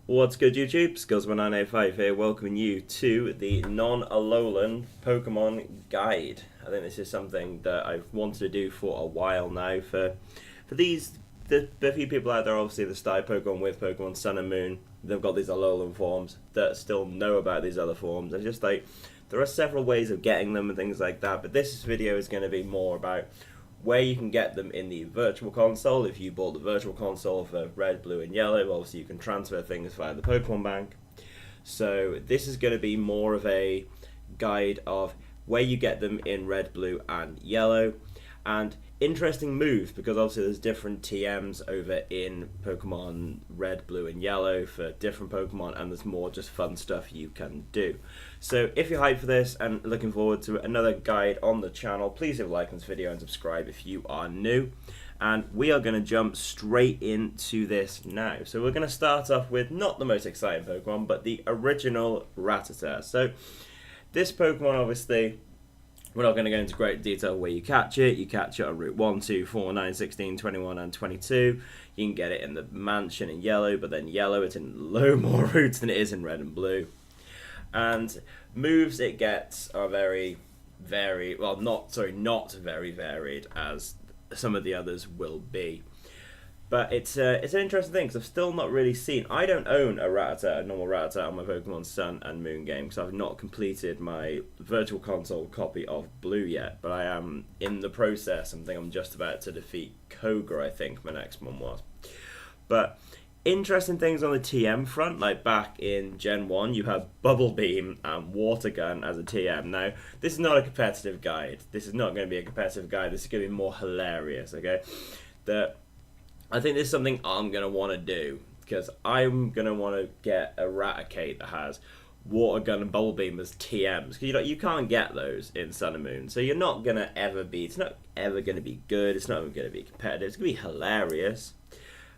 What's good, YouTube? Skilzin1985 here, welcoming you to the non-alolan Pokemon guide. I think this is something that I've wanted to do for a while now. For the few people out there, obviously, that started Pokemon with Pokemon Sun and Moon, they've got these alolan forms that still know about these other forms. And just like, there are several ways of getting them and things like that, but this video is going to be more about where you can get them in the virtual console. If you bought the virtual console for red, blue and yellow, obviously you can transfer things via the Pokemon Bank. So this is going to be more of a guide of where you get them in red, blue and yellow, and interesting moves, because obviously there's different TMs over in Pokemon red, blue and yellow for different Pokemon, and there's more just fun stuff you can do. So if you're hyped for this and looking forward to another guide on the channel, please leave a like on this video and subscribe if you are new. And we are going to jump straight into this now. So we're going to start off with not the most exciting Pokemon, but the original Rattata. So this Pokemon, obviously, we're not going to go into great detail where you catch it. You catch it on Route 1, 2, 4, 9, 16, 21 and 22. You can get it in the mansion in yellow, but then yellow it's in low more routes than it is in red and blue. And moves it gets are very, very, well, not very varied as some of the others will be. But it's an interesting thing, because I've still not really seen... I don't own a Rattata, a normal Rattata on my Pokemon Sun and Moon game, because I've not completed my Virtual Console copy of Blue yet. But I am in the process. I think I'm just about to defeat Koga, I think my next one was. But interesting things on the TM front, like back in Gen 1, you had Bubble Beam and Water Gun as a TM. Now, this is not a competitive guide. This is not going to be a competitive guide. This is going to be more hilarious, okay? I think this is something I'm going to want to do, because I'm going to want to get a Raticate that has Water Gun and Bubble Beam as TMs, because you can't get those in Sun and Moon, so you're not going to ever be, it's not ever going to be good, it's not even going to be competitive, it's going to be hilarious,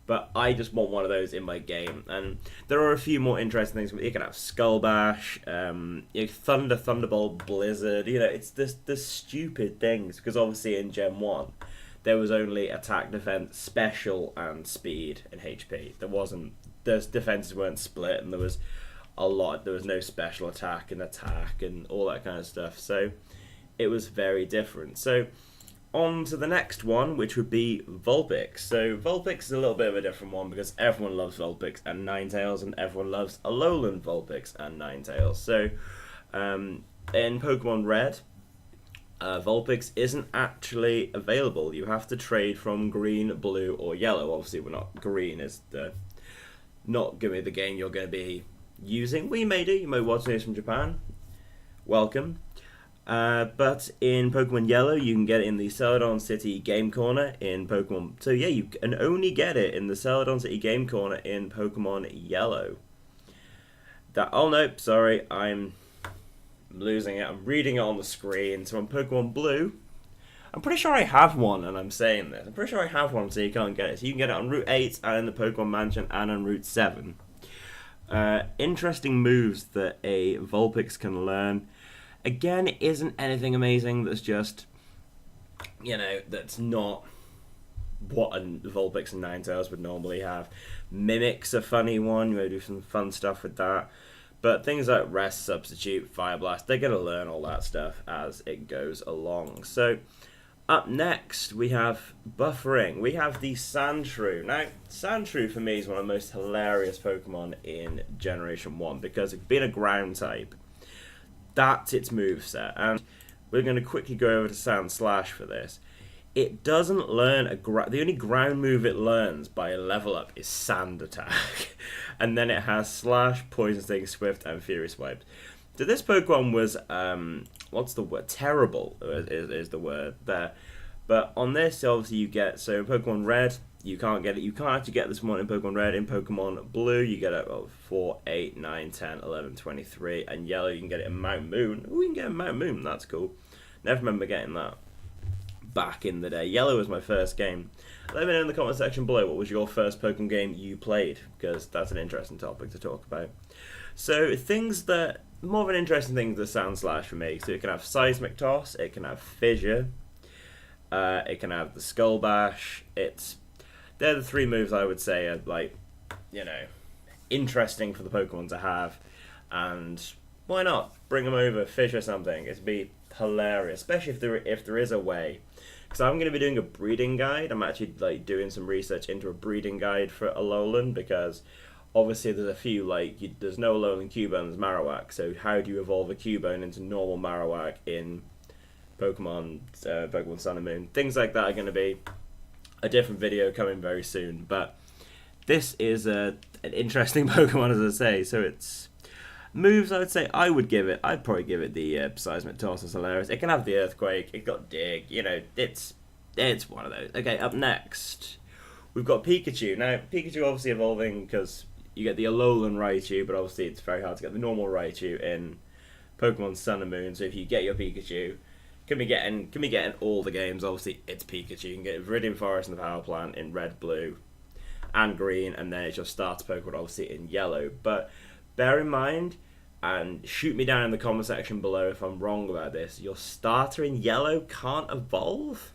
but I just want one of those in my game. And there are a few more interesting things. You can have Skull Bash, Thunderbolt, Blizzard, it's the stupid things, because obviously in Gen 1, there was only attack, defense, special, and speed in HP. Those defenses weren't split, and there was no special attack and all that kind of stuff. So it was very different. So on to the next one, which would be Vulpix. So Vulpix is a little bit of a different one, because everyone loves Vulpix and Ninetales, and everyone loves Alolan Vulpix and Ninetales. So in Pokemon Red, Vulpix isn't actually available. You have to trade from green, blue, or yellow. Obviously, green is not going to be the game you're going to be using. We may do. You may watch this from Japan. Welcome. But in Pokemon Yellow, you can get it in the Celadon City Game Corner in Pokemon. So yeah, you can only get it in the Celadon City Game Corner in Pokemon Yellow. Oh no, sorry, I'm losing it. I'm reading it on the screen. So on Pokemon Blue, I'm pretty sure I have one, and I'm saying this. I'm pretty sure I have one, so you can't get it. So you can get it on Route 8 and in the Pokemon Mansion and on Route 7. Interesting moves that a Vulpix can learn. Again, it isn't anything amazing. That's just, that's not what a Vulpix and Ninetales would normally have. Mimic's a funny one. You may do some fun stuff with that. But things like Rest, Substitute, Fire Blast, they're going to learn all that stuff as it goes along. So, up next, we have Buffering. We have the Sandshrew. Now, Sandshrew, for me, is one of the most hilarious Pokemon in Generation 1, because it's being a ground type, that's its moveset. And we're going to quickly go over to Sandslash for this. It doesn't learn the only ground move it learns by a level up is Sand Attack. And then it has Slash, Poison Sting, Swift, and Fury Swipe. So this Pokemon was, what's the word? Terrible is the word there. But on this, obviously you get, so in Pokemon Red, you can't get it. You can't actually get this one in Pokemon Red. In Pokemon Blue, you get it 4, 8, 9, 10, 11, 23. And Yellow, you can get it in Mount Moon. Oh, you can get it in Mount Moon. That's cool. Never remember getting that back in the day. Yellow was my first game. Let me know in the comment section below what was your first Pokemon game you played, because that's an interesting topic to talk about. So things that, more of an interesting thing to Sandslash for me. So it can have Seismic Toss, it can have Fissure, it can have the Skull Bash. They're the three moves I would say are, like, interesting for the Pokemon to have, and why not bring them over, fish or something? It'd be hilarious, especially if there is a way. Because I'm going to be doing a breeding guide. I'm actually like doing some research into a breeding guide for Alolan, because obviously there's a few, like, there's no Alolan Cubone, there's Marowak. So how do you evolve a Cubone into normal Marowak in Pokemon Sun and Moon? Things like that are going to be a different video coming very soon. But this is an interesting Pokemon, as I say. So it's moves, I would say I'd probably give it the Seismic Toss. Is hilarious. It can have the Earthquake, it got Dig, you know, it's one of those. Okay, up next, we've got Pikachu. Now, Pikachu obviously evolving because you get the Alolan Raichu, but obviously it's very hard to get the normal Raichu in Pokemon Sun and Moon, so if you get your Pikachu, can be getting all the games, obviously it's Pikachu. You can get Viridian Forest and the Power Plant in red, blue, and green, and then it's your starter Pokemon, obviously, in yellow. But bear in mind, and shoot me down in the comment section below if I'm wrong about this, your starter in yellow can't evolve?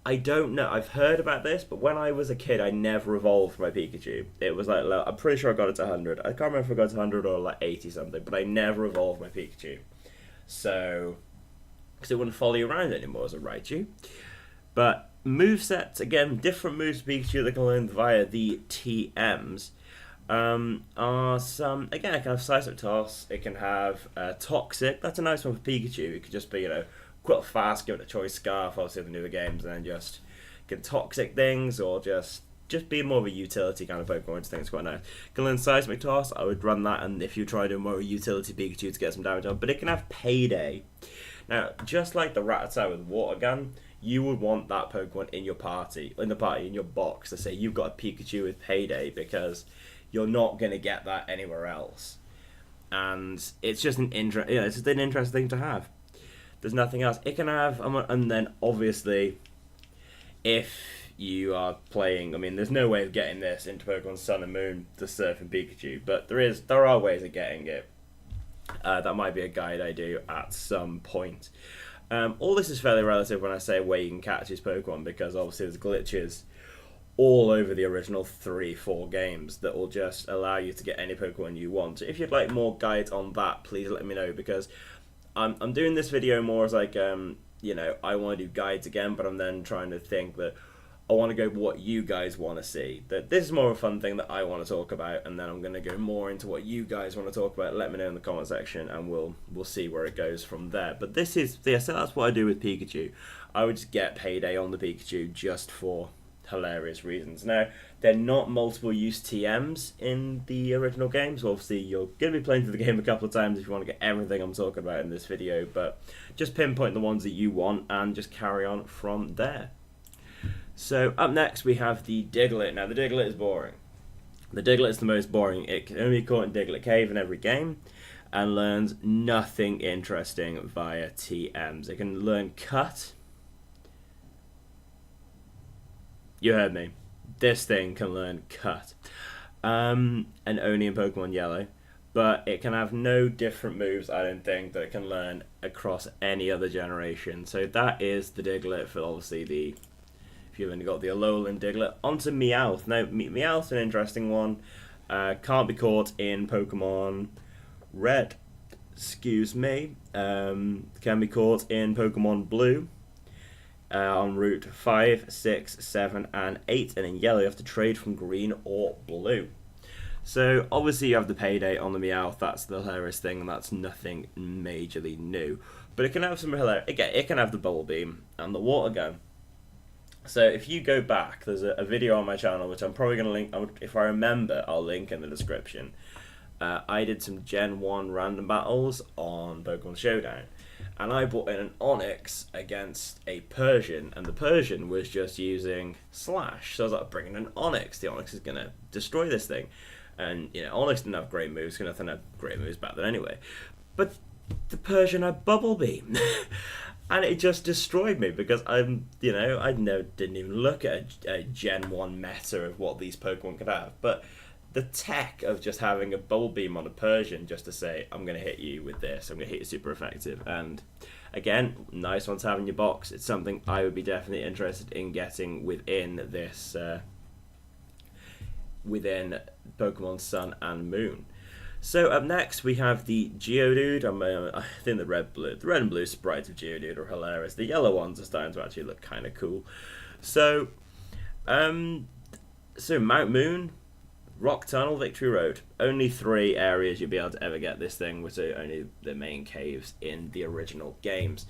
I don't know. I've heard about this, but when I was a kid, I never evolved my Pikachu. It was like, I'm pretty sure I got it to 100. I can't remember if I got it to 100 or like 80 something, but I never evolved my Pikachu. So, because it wouldn't follow you around anymore as a Raichu. But movesets, again, different moves for Pikachu that can learn via the TMs. Are some, again, it can have Seismic Toss, it can have Toxic. That's a nice one for Pikachu. It could just be, you know, quite fast, give it a Choice Scarf, obviously the newer games, and then just get Toxic things, or just be more of a utility kind of Pokemon. I just think it's quite nice. Can learn Seismic Toss, I would run that, and if you try doing more utility Pikachu to get some damage on, but it can have Payday. Now, just like the Rattata with Water Gun, you would want that Pokemon in your in your box, to say you've got a Pikachu with Payday, because you're not going to get that anywhere else. And it's just it's just an interesting thing to have. There's nothing else. It can have, and then obviously, if you are playing, I mean, there's no way of getting this into Pokemon Sun and Moon, the Surfing Pikachu, but there are ways of getting it. That might be a guide I do at some point. All this is fairly relative when I say where you can catch these Pokemon, because obviously there's glitches all over the original 3-4 games that will just allow you to get any Pokemon you want. So if you'd like more guides on that, please let me know, because I'm doing this video more as like, you know, I want to do guides again, but I'm then trying to think that I want to go what you guys want to see. That this is more of a fun thing that I want to talk about, and then I'm going to go more into what you guys want to talk about. Let me know in the comment section, and we'll see where it goes from there. But this is, yeah, so that's what I do with Pikachu. I would just get Payday on the Pikachu just for hilarious reasons. Now, they're not multiple use TMs in the original games. Obviously, you're going to be playing through the game a couple of times if you want to get everything I'm talking about in this video, but just pinpoint the ones that you want and just carry on from there. So up next we have the Diglett. Now the Diglett is boring. The Diglett is the most boring. It can only be caught in Diglett Cave in every game and learns nothing interesting via TMs. It can learn Cut. You heard me. This thing can learn Cut. And only in Pokemon Yellow. But it can have no different moves, I don't think, that it can learn across any other generation. So that is the Diglett for obviously the... If you've only got the Alolan Diglett. Onto Meowth. Now, Meowth's an interesting one. Can't be caught in Pokemon Red. Excuse me. Can be caught in Pokemon Blue. On Route 5, 6, 7, and 8, and in yellow you have to trade from green or blue. So obviously you have the Payday on the Meowth. That's the hilarious thing, and that's nothing majorly new. But it can have some hilarious. Again, it can have the Bubble Beam and the Water Gun. So if you go back, there's a video on my channel which I'm probably going to link. If I remember, I'll link in the description. I did some Gen 1 random battles on Pokemon Showdown. And I brought in an Onix against a Persian, and the Persian was just using Slash. So I was like, bringing an Onix. The Onix is going to destroy this thing. And, you know, Onix didn't have great moves, because nothing had great moves back then anyway. But the Persian had Bubble Beam. And it just destroyed me, because didn't even look at a Gen 1 meta of what these Pokemon could have. But the tech of just having a Bubble Beam on a Persian just to say, I'm going to hit you with this, I'm going to hit you super effective. And again, nice one to have in your box. It's something I would be definitely interested in getting within this within Pokemon Sun and Moon. So up next we have the Geodude. I think the red and blue sprites of Geodude are hilarious. The yellow ones are starting to actually look kind of cool. So, Mount Moon, Rock Tunnel, Victory Road. Only 3 areas you'll be able to ever get this thing, which are only the main caves in the original games.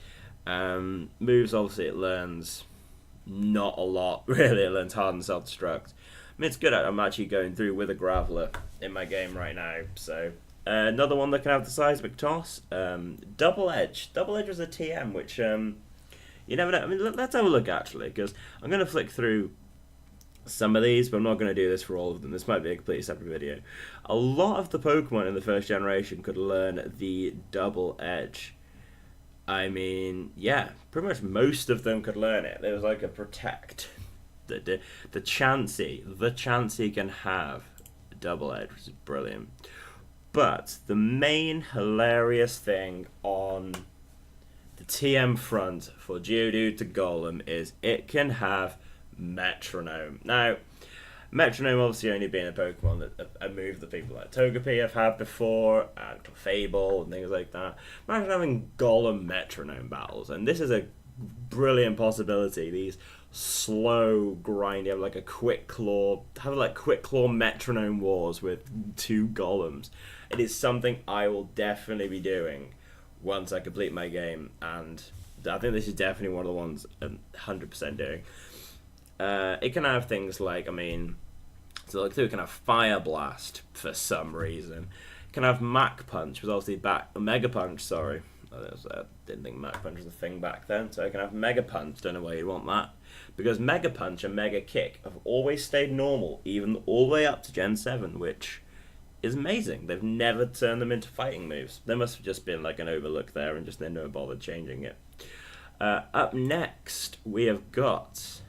Moves, obviously, it learns not a lot, really. It learns Hard and Self-Destruct. I mean, it's good. I'm actually going through with a Graveler in my game right now. So, another one that can have the Seismic Toss. Double Edge. Double Edge was a TM, which, you never know. I mean, let's have a look, actually, because I'm going to flick through some of these, but I'm not going to do this for all of them. This might be a completely separate video. A lot of the Pokemon in the first generation could learn the Double Edge. I mean, yeah, pretty much most of them could learn it. There was like a Protect. The Chansey can have Double Edge, which is brilliant. But the main hilarious thing on the TM front for Geodude to Golem is it can have Metronome. Now, Metronome obviously only being a Pokemon that a move that people like Togepi have had before, and Clefable and things like that. Imagine having Golem Metronome battles, and this is a brilliant possibility. These slow grind, you have like a quick claw metronome wars with 2 golems. It is something I will definitely be doing once I complete my game, and I think this is definitely one of the ones I'm 100% doing. It can have things like, I mean, so like it can have Fire Blast for some reason. It can have Mach Punch, which was obviously Mega Punch, sorry. I didn't think Mach Punch was a thing back then, so I can have Mega Punch. Don't know why you want that. Because Mega Punch and Mega Kick have always stayed normal, even all the way up to Gen 7, which is amazing. They've never turned them into fighting moves. There must have just been like an overlook there and just they never bothered changing it. Up next, we have got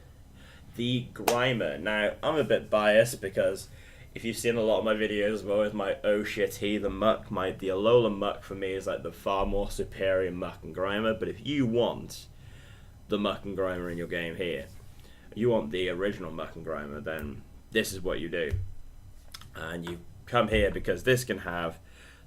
the Grimer. Now, I'm a bit biased because if you've seen a lot of my videos as well with my oh shit he, the Muck, the Alolan Muck for me is like the far more superior Muck and Grimer, but if you want the Muck and Grimer in your game here, you want the original Muck and Grimer, then this is what you do. And you come here because this can have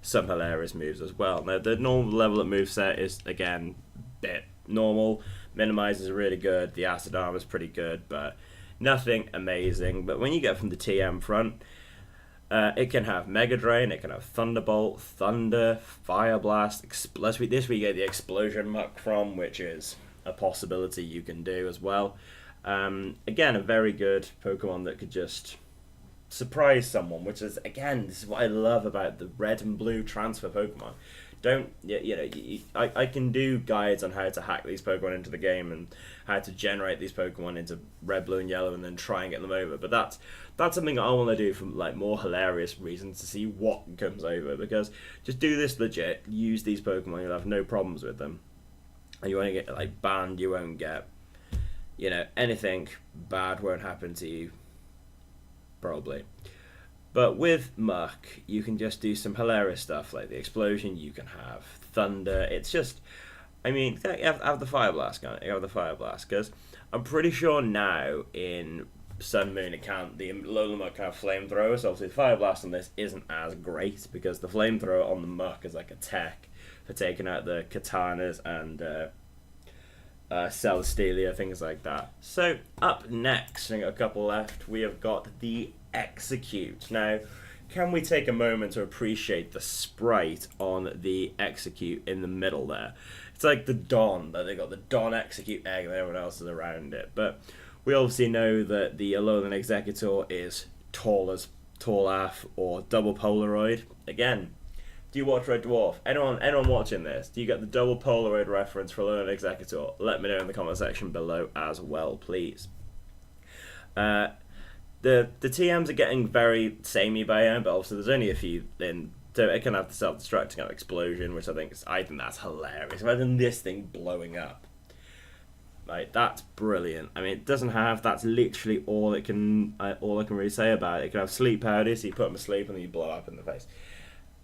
some hilarious moves as well. Now, the normal level of moveset is, again, bit normal. Minimize is really good, the Acid Arm is pretty good, but nothing amazing. But when you get from the TM front, it can have Mega Drain, it can have Thunderbolt, Thunder, Fire Blast. This we get the Explosion Muck from, which is a possibility you can do as well. Again, a very good Pokemon that could just surprise someone, which is, again, this is what I love about the red and blue transfer Pokemon. I can do guides on how to hack these Pokemon into the game and how to generate these Pokemon into red, blue, and yellow, and then try and get them over. But that's something I want to do for like more hilarious reasons to see what comes over. Because just do this legit, use these Pokemon, you'll have no problems with them. And you won't get like banned. You won't get, anything bad won't happen to you. Probably. But with Muck, you can just do some hilarious stuff like the Explosion, you can have Thunder. It's just, I mean, you have the Fire Blast, can't you? You have the Fire Blast, because I'm pretty sure now in Sun Moon account, the Alolan Muck can have Flamethrower, so obviously the Fire Blast on this isn't as great, because the Flamethrower on the Muck is like a tech for taking out the Katanas and Celesteela, things like that. So, up next, I got a couple left, we have got the Execute. Now, can we take a moment to appreciate the sprite on the Execute in the middle there? It's like the Don, that they got the Don Execute egg and everyone else is around it. But we obviously know that the Alolan Executor is tall AF or double Polaroid. Again, do you watch Red Dwarf? Anyone watching this? Do you get the double Polaroid reference for Alolan Executor? Let me know in the comment section below as well, please. The TMs are getting very samey by now, but also there's only a few in. So it can have the self-destructing kind of Explosion, which I think that's hilarious. Imagine this thing blowing up. Like, that's brilliant. I mean, it doesn't have. That's literally all it can. All I can really say about it. It can have sleep powder, so you put them asleep and then you blow up in the face.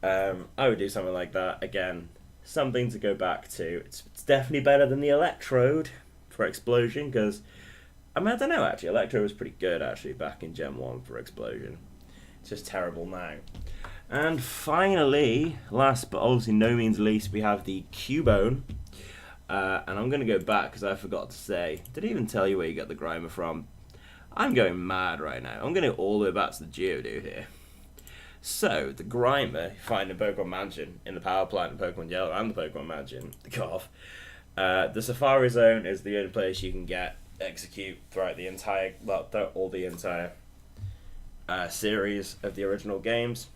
I would do something like that. Again, something to go back to. It's definitely better than the Electrode for Explosion, because I mean, I don't know, actually. Electro was pretty good, actually, back in Gen 1 for Explosion. just terrible now. And finally, last but obviously no means least, we have the Cubone. And I'm going to go back because I forgot to say, did I even tell you where you get the Grimer from? I'm going mad right now. I'm going to go all the way back to the Geodude here. So, the Grimer you find in Pokemon Mansion, in the Power Plant in Pokemon Yellow and the Pokemon Mansion, the Safari Zone is the only place you can get Execute throughout the entire, series of the original games.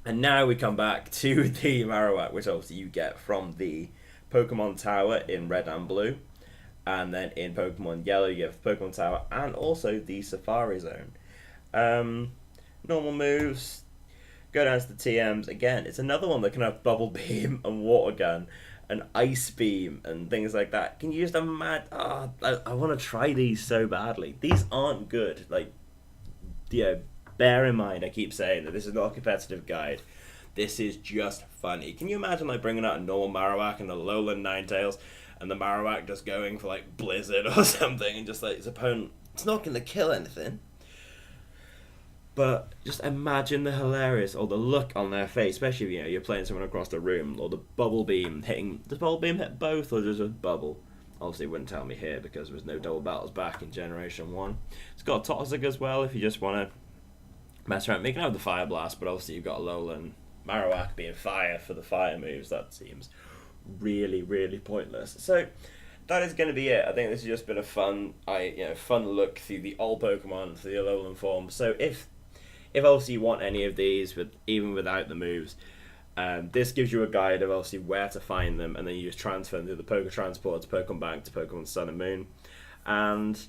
And now we come back to the Marowak, which obviously you get from the Pokemon Tower in Red and Blue. And then in Pokemon Yellow you get the Pokemon Tower and also the Safari Zone. Normal moves, go down to the TMs. Again, it's another one that can have Bubble Beam and Water Gun and Ice Beam and things like that. Can you just imagine? I want to try these so badly. These aren't good. Like, bear in mind, I keep saying that this is not a competitive guide. This is just funny. Can you imagine like bringing out a normal Marowak and a Alolan Ninetales and the Marowak just going for like Blizzard or something and just like his opponent, it's not going to kill anything. But just imagine the hilarious, or the look on their face, especially if you're playing someone across the room, or the Bubble Beam hitting. Does Bubble Beam hit both, or does it bubble? Obviously, it wouldn't tell me here because there was no double battles back in Generation 1. It's got a Toxic as well if you just want to mess around. You can have the Fire Blast, but obviously you've got Alolan Marowak being fire for the fire moves. That seems really, really pointless. So that is going to be it. I think this has just been a fun look through the old Pokemon for the Alolan form. So if obviously you want any of these, even without the moves, this gives you a guide of obviously where to find them, and then you just transfer them through the Poke Transport to Pokemon Bank to Pokemon Sun and Moon. And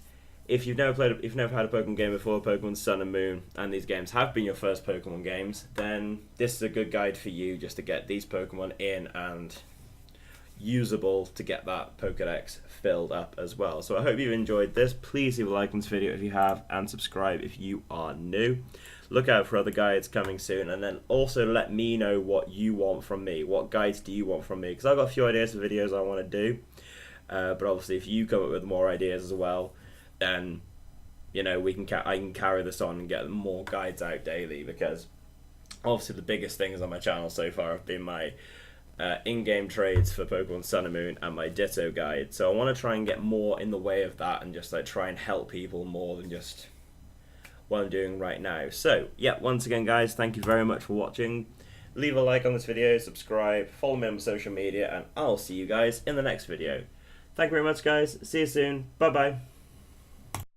if you've never had a Pokemon game before, Pokemon Sun and Moon, and these games have been your first Pokemon games, then this is a good guide for you just to get these Pokemon in and usable to get that Pokedex filled up as well. So I hope you've enjoyed this. Please leave a like on this video if you have, and subscribe if you are new. Look out for other guides coming soon, and then also let me know what you want from me. What guides do you want from me? Because I've got a few ideas for videos I want to do, but obviously if you come up with more ideas as well, then I can carry this on and get more guides out daily, because obviously the biggest things on my channel so far have been my in-game trades for Pokemon Sun and Moon and my Ditto guide. So I want to try and get more in the way of that and just like try and help people more than just what I'm doing right now. So yeah, once again guys, thank you very much for watching. Leave a like on this video, subscribe, follow me on social media, and I'll see you guys in the next video. Thank you very much guys, see you soon, bye bye.